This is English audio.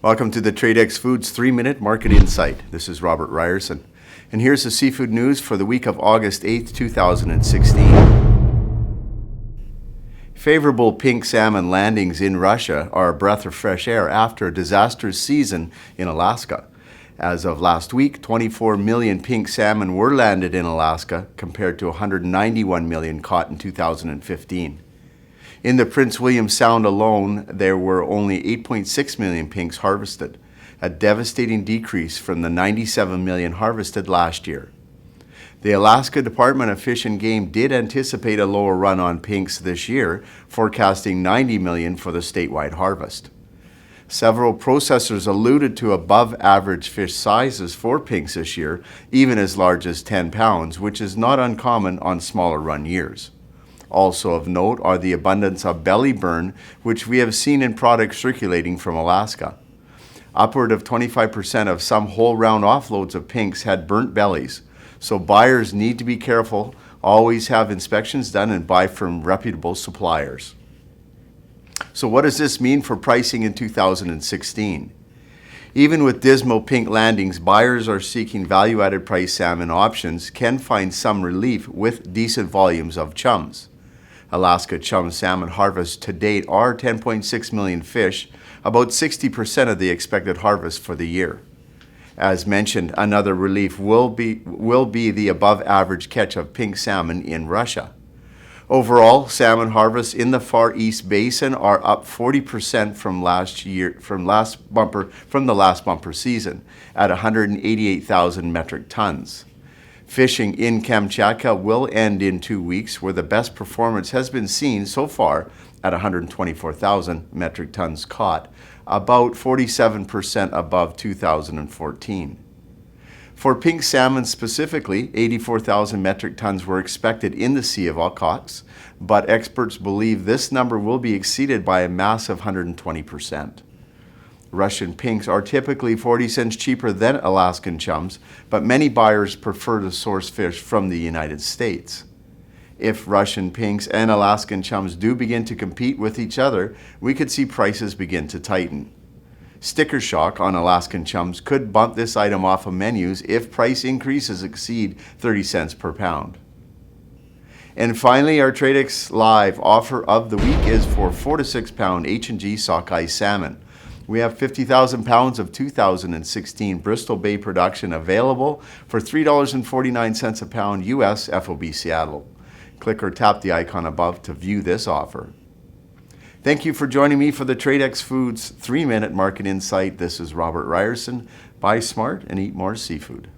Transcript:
Welcome to the Tradex Foods 3-Minute Market Insight. This is Robert Ryerson. And here's the seafood news for the week of August 8th, 2016. Favorable pink salmon landings in Russia are a breath of fresh air after a disastrous season in Alaska. As of last week, 24 million pink salmon were landed in Alaska compared to 191 million caught in 2015. In the Prince William Sound alone, there were only 8.6 million pinks harvested, a devastating decrease from the 97 million harvested last year. The Alaska Department of Fish and Game did anticipate a lower run on pinks this year, forecasting 90 million for the statewide harvest. Several processors alluded to above-average fish sizes for pinks this year, even as large as 10 pounds, which is not uncommon on smaller run years. Also of note are the abundance of belly burn, which we have seen in products circulating from Alaska. Upward of 25% of some whole round offloads of pinks had burnt bellies, so buyers need to be careful, always have inspections done, and buy from reputable suppliers. So what does this mean for pricing in 2016? Even with dismal pink landings, buyers are seeking value-added price salmon options can find some relief with decent volumes of chums. Alaska chum salmon harvests to date are 10.6 million fish, about 60% of the expected harvest for the year. As mentioned, another relief will be the above-average catch of pink salmon in Russia. Overall, salmon harvests in the Far East Basin are up 40% from the last bumper season at 188,000 metric tons. Fishing in Kamchatka will end in 2 weeks, where the best performance has been seen so far at 124,000 metric tons caught, about 47% above 2014. For pink salmon specifically, 84,000 metric tons were expected in the Sea of Okhotsk, but experts believe this number will be exceeded by a massive 120%. Russian pinks are typically 40 cents cheaper than Alaskan chums, but many buyers prefer to source fish from the United States. If Russian pinks and Alaskan chums do begin to compete with each other, we could see prices begin to tighten. Sticker shock on Alaskan chums could bump this item off of menus if price increases exceed 30 cents per pound. And finally, our Tradex Live offer of the week is for 4 to 6 pound H&G sockeye salmon. We have 50,000 pounds of 2016 Bristol Bay production available for $3.49 a pound US FOB Seattle. Click or tap the icon above to view this offer. Thank you for joining me for the Tradex Foods 3-Minute Market Insight. This is Robert Ryerson. Buy smart and eat more seafood.